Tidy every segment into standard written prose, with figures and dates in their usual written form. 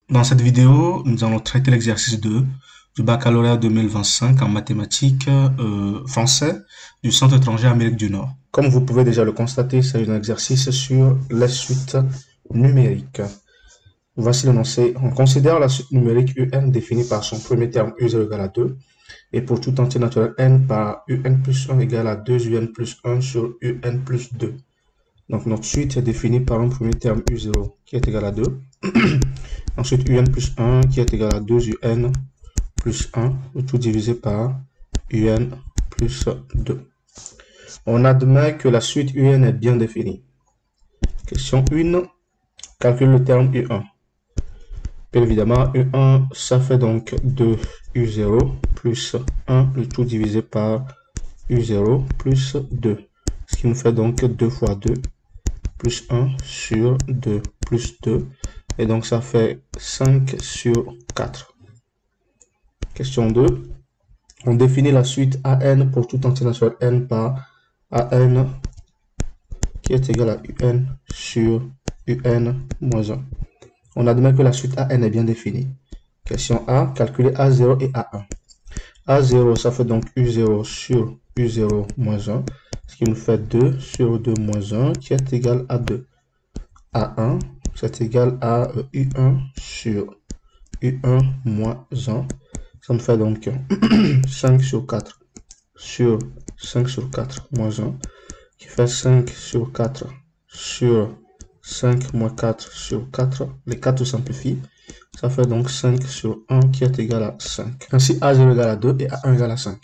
Dans cette vidéo, nous allons traiter l'exercice 2 du baccalauréat 2025 en mathématiques français du Centre étranger Amérique du Nord. Comme vous pouvez déjà le constater, c'est un exercice sur les suites numériques. Voici l'énoncé. On considère la suite numérique un définie par son premier terme u0 égale à 2 et pour tout entier naturel n par un plus 1 égale à 2 un plus 1 sur un plus 2. Donc notre suite est définie par un premier terme u0 qui est égal à 2. Ensuite, un plus 1 qui est égal à 2 un plus 1, le tout divisé par un plus 2. On admet que la suite un est bien définie. Question 1. Calcule le terme u1. Bien évidemment, u1, ça fait donc 2 u0 plus 1, le tout divisé par u0 plus 2. Ce qui nous fait donc 2 fois 2 plus 1 sur 2 plus 2. Et donc, ça fait 5 sur 4. Question 2. On définit la suite AN pour tout entier naturel n par AN qui est égal à UN sur UN moins 1. On admet que la suite AN est bien définie. Question A. Calculer A0 et A1. A0, ça fait donc U0 sur U0 moins 1, ce qui nous fait 2 sur 2 moins 1 qui est égal à 2. A1, c'est égal à U1 sur U1 moins 1. Ça me fait donc 5 sur 4 sur 5 sur 4 moins 1 qui fait 5 sur 4 sur 5 moins 4 sur 4. Les 4 se simplifient. Ça fait donc 5 sur 1 qui est égal à 5. Ainsi, A0 égale à 2 et A1 égale à 5.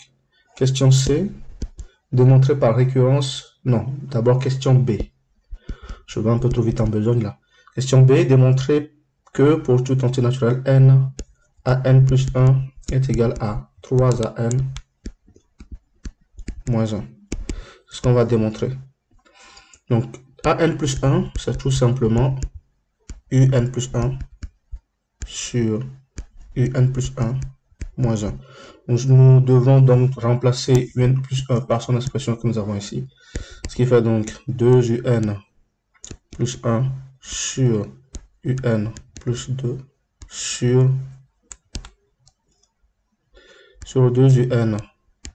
Question C. Démontrer par récurrence. Non, d'abord question B. Je vais un peu trop vite en besogne là. Question B. Démontrer que pour tout entier naturel n, AN plus 1 est égal à 3AN moins 1. C'est ce qu'on va démontrer. Donc, AN plus 1, c'est tout simplement UN plus 1 sur UN plus 1 moins 1. Donc, nous devons donc remplacer UN plus 1 par son expression que nous avons ici. Ce qui fait donc 2UN plus 1 sur UN plus 2 sur 2UN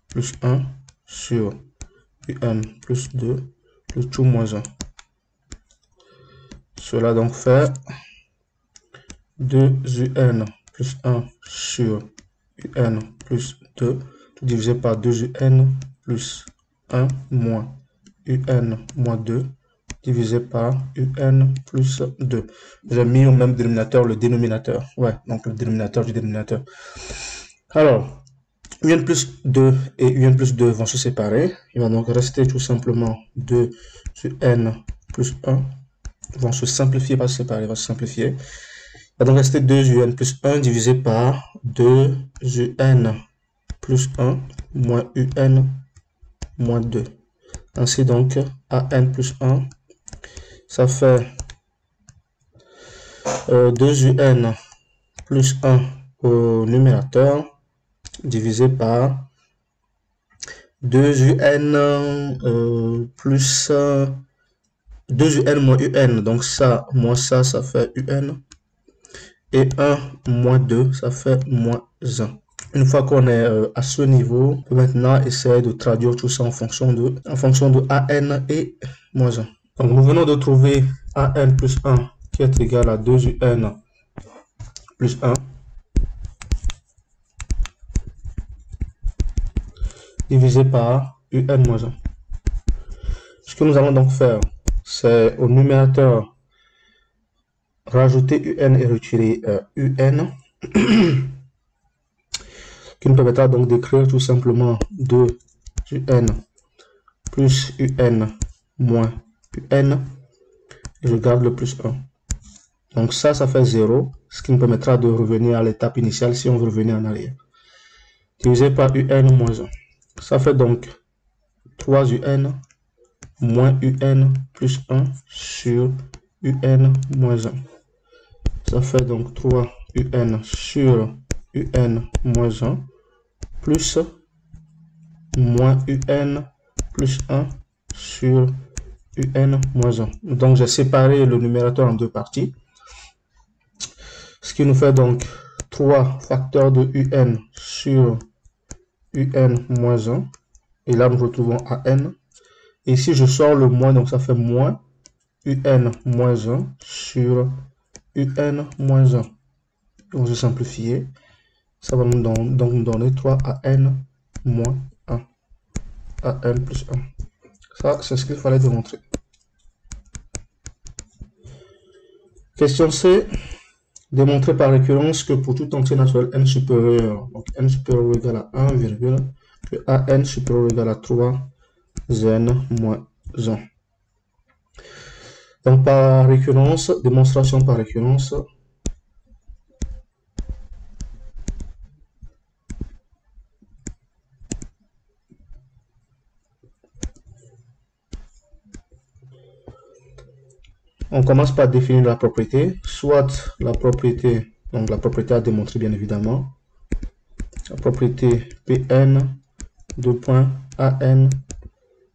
plus 1 sur UN plus 2, le tout moins 1. Cela donc fait 2UN plus 1 sur UN plus 2, tout divisé par 2UN plus 1 moins UN moins 2, divisé par UN plus 2. J'ai mis au même dénominateur le dénominateur. Ouais, donc le dénominateur du dénominateur. Alors, UN plus 2 et UN plus 2 vont se séparer. Il va donc rester tout simplement 2 sur N plus 1. Ils vont se simplifier, pas se séparer, va se simplifier. Il va donc rester 2 UN plus 1 divisé par 2 UN plus 1 moins UN moins 2. Ainsi donc, AN plus 1, ça fait 2 UN plus 1 au numérateur divisé par 2 UN plus 2 UN moins UN. Donc ça, moins ça fait UN. Et 1 moins 2, ça fait moins 1. Une fois qu'on est à ce niveau, on peut maintenant essayer de traduire tout ça en fonction de AN et moins 1. Donc nous venons de trouver AN plus 1 qui est égal à 2 UN plus 1 divisé par UN moins 1. Ce que nous allons donc faire, c'est au numérateur rajouter UN et retirer UN, qui nous permettra donc d'écrire tout simplement 2 UN plus UN moins UN, et je garde le plus 1. Donc ça fait 0, ce qui nous permettra de revenir à l'étape initiale si on veut revenir en arrière. Divisé par UN moins 1. Ça fait donc 3 UN moins UN plus 1 sur UN moins 1. Ça fait donc 3 UN sur UN moins 1 plus moins UN plus 1 sur UN moins 1. Donc j'ai séparé le numérateur en deux parties. Ce qui nous fait donc 3 facteurs de un sur un moins 1. Et là, nous retrouvons an. Et ici, je sors le moins, donc ça fait moins un moins 1 sur un moins 1. Donc, je simplifie. Ça va donc nous donner 3 an moins 1. An plus 1. Ça, c'est ce qu'il fallait démontrer. Question C. Démontrer par récurrence que pour tout entier naturel n supérieur, donc n supérieur ou égal à 1, virgule, que an supérieur ou égal à 3, n moins 1. Donc par récurrence, démonstration par récurrence. On commence par définir la propriété, soit la propriété, donc la propriété à démontrer bien évidemment, la propriété Pn, an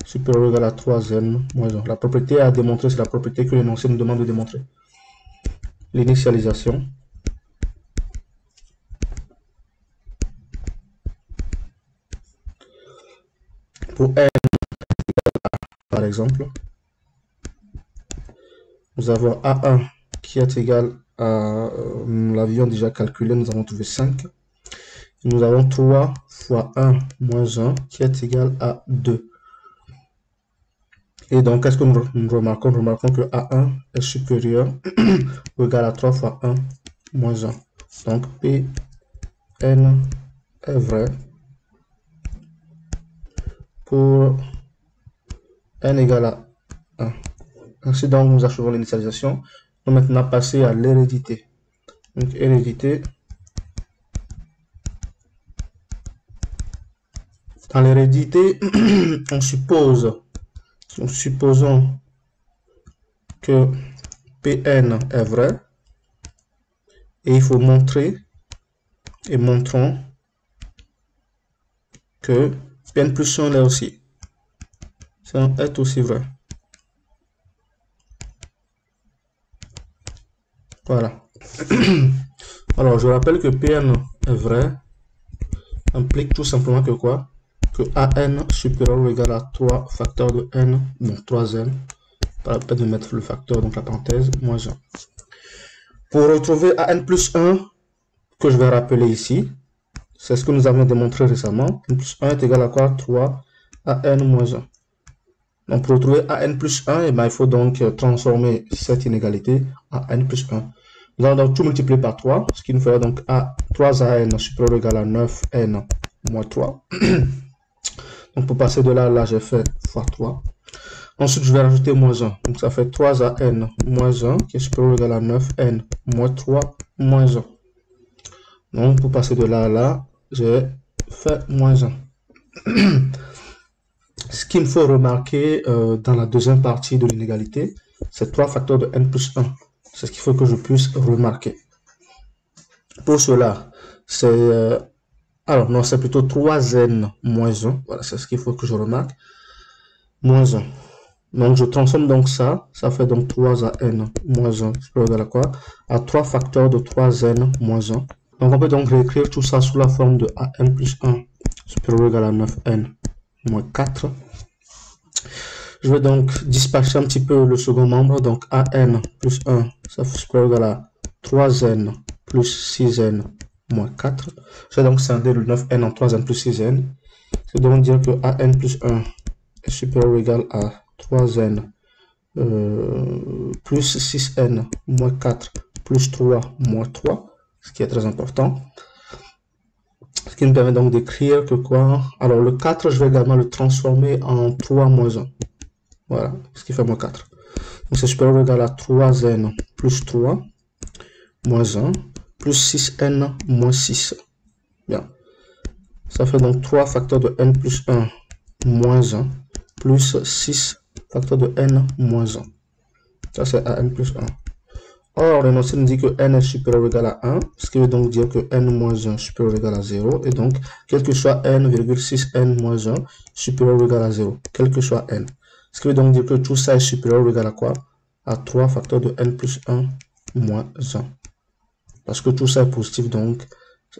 supérieur ou égal à 3n moins 1. La propriété à démontrer, c'est la propriété que l'énoncé nous demande de démontrer. L'initialisation. Pour n, par exemple, nous avons A1 qui est égal à, nous l'avions déjà calculé, nous avons trouvé 5. Nous avons 3 fois 1 moins 1 qui est égal à 2. Et donc, qu'est-ce que nous remarquons? Nous remarquons que A1 est supérieur ou égal à 3 fois 1 moins 1. Donc, Pn est vrai pour n égale à 1. Ainsi donc, nous achevons l'initialisation. On va maintenant passer à l'hérédité. Donc, hérédité. Dans l'hérédité, supposons que Pn est vrai. Et il faut montrer et montrons que Pn plus 1 est aussi. Ça est aussi vrai. Voilà. Alors, je rappelle que Pn est vrai implique tout simplement que quoi? Que an supérieur ou égal à 3 facteurs de n, donc 3n, pas la peine de mettre le facteur, donc la parenthèse, moins 1. Pour retrouver an plus 1, que je vais rappeler ici, c'est ce que nous avons démontré récemment. N plus 1 est égal à quoi? 3 an moins 1. Donc, pour retrouver an plus 1, il faut donc transformer cette inégalité en an plus 1. Nous allons donc tout multiplier par 3, ce qui nous fera donc 3an supérieur ou égal à 9n moins 3. Donc, pour passer de là à là, j'ai fait fois 3. Ensuite, je vais rajouter moins 1. Donc, ça fait 3an moins 1 qui est supérieur ou égal à 9n moins 3 moins 1. Donc, pour passer de là à là, j'ai fait moins 1. Ce qu'il me faut remarquer dans la deuxième partie de l'inégalité, c'est 3 facteurs de n plus 1. C'est ce qu'il faut que je puisse remarquer. Pour cela, c'est... alors, non, c'est plutôt 3n moins 1. Voilà, c'est ce qu'il faut que je remarque. Moins 1. Donc, je transforme donc ça. Ça fait donc 3an moins 1. Je peux regarder à quoi? À 3 facteurs de 3n moins 1. Donc, on peut donc réécrire tout ça sous la forme de an plus 1 supérieur ou égal à 9n moins 4. Je vais donc dispatcher un petit peu le second membre. Donc, an plus 1, ça fait supérieur ou égal à 3n plus 6n moins 4. Je vais donc scinder le 9n en 3n plus 6n. C'est donc dire que an plus 1 est supérieur ou égal à 3n plus 6n moins 4 plus 3 moins 3, ce qui est très important. Ce qui me permet donc d'écrire que quoi? Alors, le 4, je vais également le transformer en 3 moins 1. Voilà, ce qui fait moins 4. Donc, c'est supérieur ou égal à 3n plus 3 moins 1 plus 6n moins 6. Bien. Ça fait donc 3 facteurs de n plus 1 moins 1 plus 6 facteurs de n moins 1. Ça, c'est an plus 1. Or, l'énoncé nous dit que n est supérieur ou égal à 1, ce qui veut donc dire que n moins 1 est supérieur ou égal à 0. Et donc, quel que soit n,6n moins 1 supérieur ou égal à 0, quel que soit n. Ce qui veut donc dire que tout ça est supérieur ou égal à quoi? À 3 facteurs de n plus 1 moins 1. parce que tout ça est positif, donc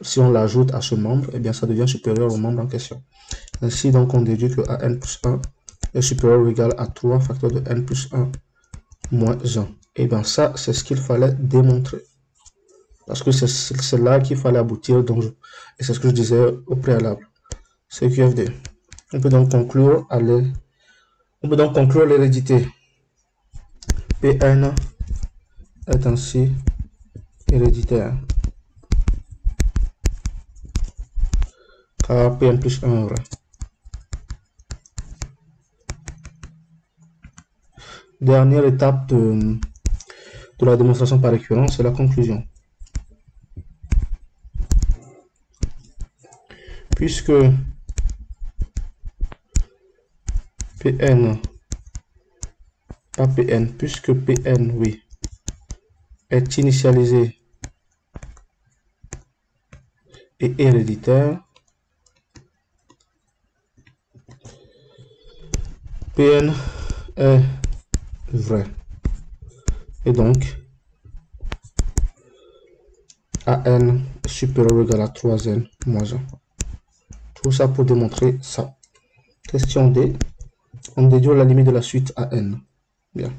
si on l'ajoute à ce membre, eh bien ça devient supérieur au membre en question. Ainsi, donc, on déduit que an plus 1 est supérieur ou égal à 3 facteur de n plus 1 moins 1. Et bien ça, c'est ce qu'il fallait démontrer. Parce que c'est là qu'il fallait aboutir, donc, et c'est ce que je disais au préalable. C'est QFD. On peut donc conclure l'hérédité. Pn est ainsi héréditaire. Car Pn plus 1 est vrai. Dernière étape de la démonstration par récurrence, c'est la conclusion. Puisque Pn, pas Pn, puisque Pn, oui, est initialisé et héréditaire, Pn est vrai. Et donc, An est supérieur ou égal à 3n moins 1. Tout ça pour démontrer ça. Question D. On déduit la limite de la suite An. Bien.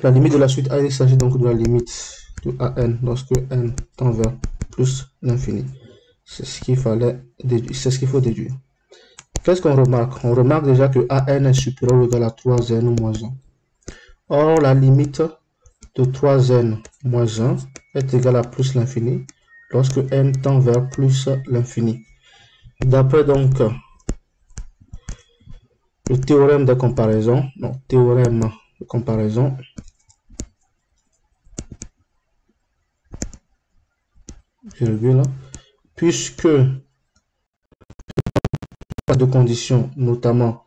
La limite de la suite A, il s'agit donc de la limite de An lorsque n tend vers plus l'infini. C'est ce qu'il fallait déduire. C'est ce qu'il faut déduire. Qu'est-ce qu'on remarque? On remarque déjà que An est supérieur ou égal à 3n moins 1. Or, la limite de 3n moins 1 est égale à plus l'infini lorsque n tend vers plus l'infini. D'après donc le théorème de comparaison, virgule, puisque pas de conditions, notamment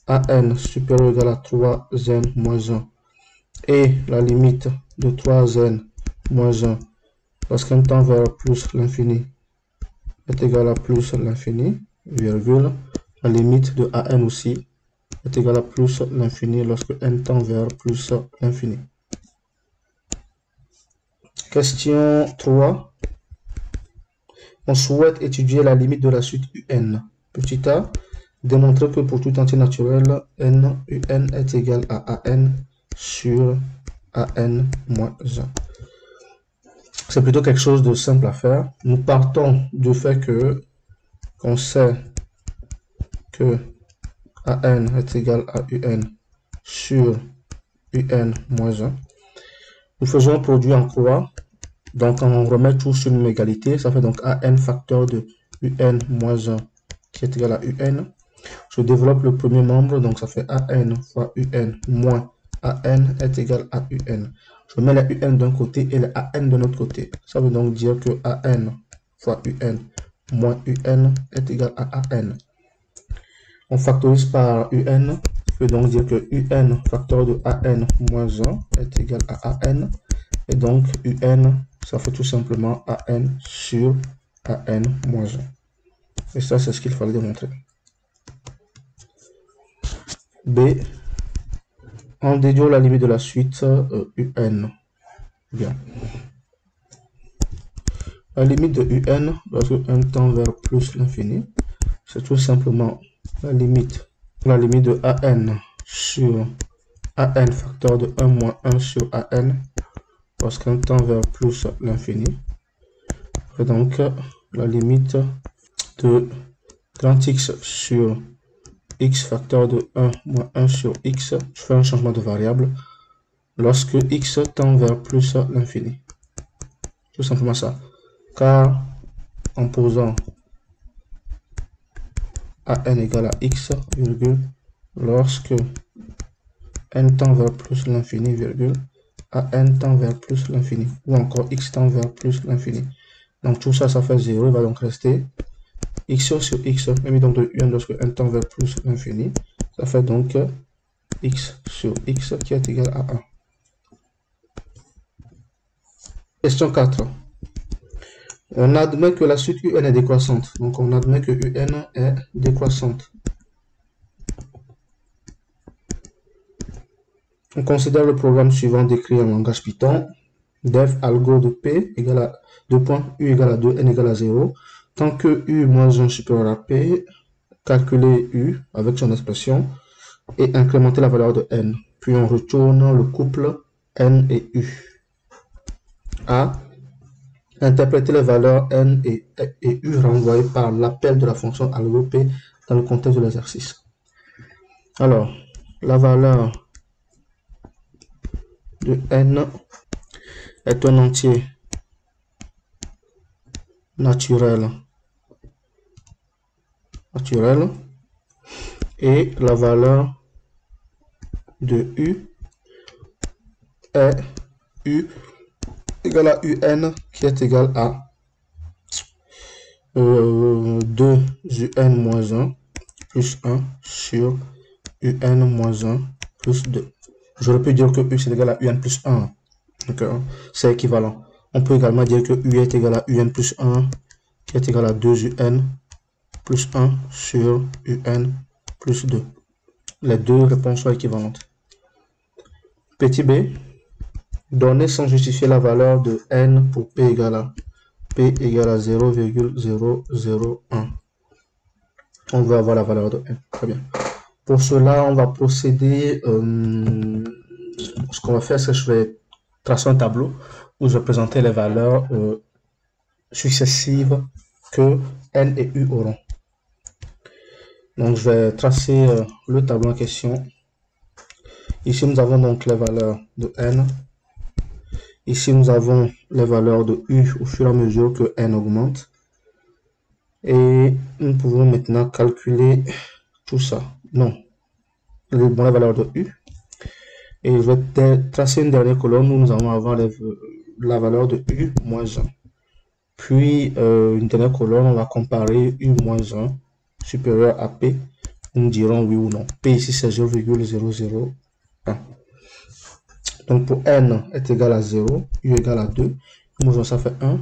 An supérieur ou égal à 3n moins 1 et la limite de 3n moins 1 lorsqu'un tend vers plus l'infini est égal à plus l'infini, virgule, la limite de An aussi est égal à plus l'infini lorsque n tend vers plus l'infini. Question 3. On souhaite étudier la limite de la suite un. Petit a, démontrer que pour tout entier naturel, un est égal à an sur an moins 1. C'est plutôt quelque chose de simple à faire. Nous partons du fait que on sait que an est égal à un sur un moins 1. Nous faisons un produit en croix. Donc, on remet tout sur une égalité. Ça fait donc an facteur de un moins 1 qui est égal à un. Je développe le premier membre. Donc, ça fait an fois un moins an est égal à un. Je mets les un d'un côté et les an de l'autre côté. Ça veut donc dire que an fois un moins un est égal à an. On factorise par un. Ça veut donc dire que un facteur de an moins 1 est égal à an. Et donc, un, ça fait tout simplement an sur an moins 1. Et ça, c'est ce qu'il fallait démontrer. B. On déduit la limite de la suite un. Bien. La limite de un, lorsque n tend vers plus l'infini, c'est tout simplement la limite de an sur an facteur de 1 moins 1 sur an lorsqu'un tend vers plus l'infini. Et donc, la limite de grand X sur X facteur de 1 moins 1 sur X, je fais un changement de variable, lorsque X tend vers plus l'infini. Tout simplement ça. Car en posant an égale à X, virgule, lorsque n tend vers plus l'infini, virgule, an tend vers plus l'infini, ou encore x tend vers plus l'infini. Donc tout ça, ça fait 0, il va donc rester x sur x, même donc de 1 lorsque n tend vers plus l'infini, ça fait donc x sur x qui est égal à 1. Question 4. On admet que la suite un est décroissante. Donc on admet que un est décroissante. On considère le programme suivant décrit en langage Python. def algo de P égale à 2 points, U égale à 2, N égale à 0. Tant que U moins 1 supérieur à P, calculer U avec son expression et incrémenter la valeur de N. Puis on retourne le couple N et U. A. Interpréter les valeurs N et U renvoyées par l'appel de la fonction algo P dans le contexte de l'exercice. Alors, la valeur de N est un entier naturel et la valeur de U est U égale à UN qui est égal à 2 UN moins 1 plus 1 sur UN moins 1 plus 2. J'aurais pu dire que U c'est égal à UN plus 1. C'est équivalent. On peut également dire que U est égal à UN plus 1 qui est égal à 2 UN plus 1 sur UN plus 2. Les deux réponses sont équivalentes. Petit b, donner sans justifier la valeur de N pour P égale à 0,001. On veut avoir la valeur de N. Très bien. Pour cela, on va procéder. Ce qu'on va faire, c'est que je vais tracer un tableau où je vais présenter les valeurs successives que N et U auront. Donc, je vais tracer le tableau en question. Ici, nous avons donc les valeurs de N. Ici, nous avons les valeurs de U au fur et à mesure que N augmente. Et nous pouvons maintenant calculer tout ça. Non, les valeurs de U. Et je vais tracer une dernière colonne où nous allons avoir la valeur de U moins 1. Puis, une dernière colonne, on va comparer U moins 1 supérieur à P. Nous dirons oui ou non. P ici, c'est 0,001. Donc, pour N est égal à 0, U égale à 2. U moins 1, ça fait 1.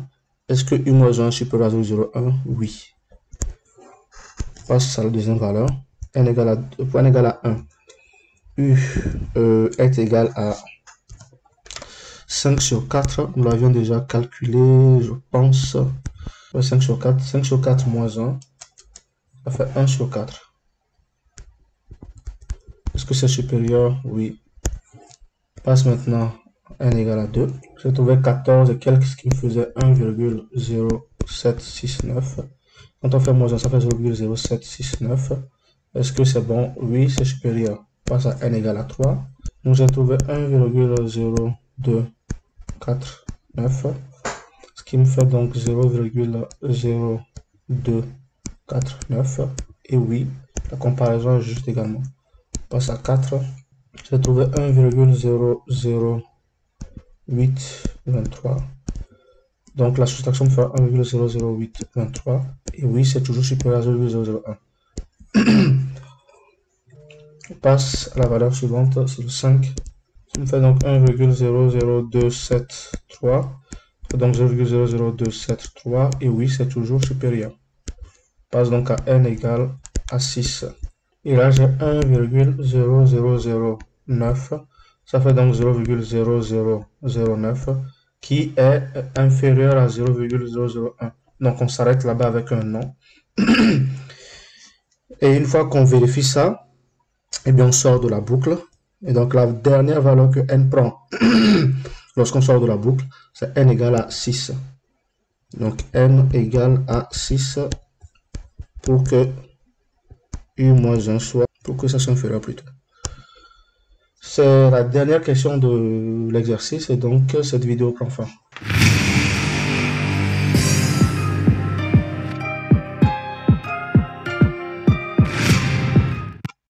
Est-ce que U moins 1 est supérieur à 0,01? Oui. On passe à la deuxième valeur. N égale à 2, pour N égale à 1. U est égal à 5 sur 4. Nous l'avions déjà calculé, je pense. 5 sur 4. 5 sur 4 moins 1. Ça fait 1 sur 4. Est-ce que c'est supérieur? Oui. Passe maintenant N égale à 2. J'ai trouvé 14 et quelques, ce qui me faisait 1,0769. Quand on fait moins 1, ça fait 0,0769. Est-ce que c'est bon? Oui, c'est supérieur. Passe à N égale à 3. Donc j'ai trouvé 1,0249. Ce qui me fait donc 0,0249. Et oui, la comparaison est juste également. Passe à 4. J'ai trouvé 1,00823. Donc la soustraction me fait 1,00823. Et oui, c'est toujours supérieur à 0,001. On passe à la valeur suivante, c'est le 5. Ça me fait donc 1,00273. Donc 0,00273. Et oui, c'est toujours supérieur. On passe donc à N égale à 6. Et là, j'ai 1,0009. Ça fait donc 0,0009 qui est inférieur à 0,001. Donc, on s'arrête là-bas avec un non. Et une fois qu'on vérifie ça, eh bien, on sort de la boucle. Et donc, la dernière valeur que N prend lorsqu'on sort de la boucle, c'est N égale à 6. Donc, N égale à 6 pour que U moins 1 soit, pour que ça soit inférieur plutôt. C'est la dernière question de l'exercice et donc cette vidéo prend fin.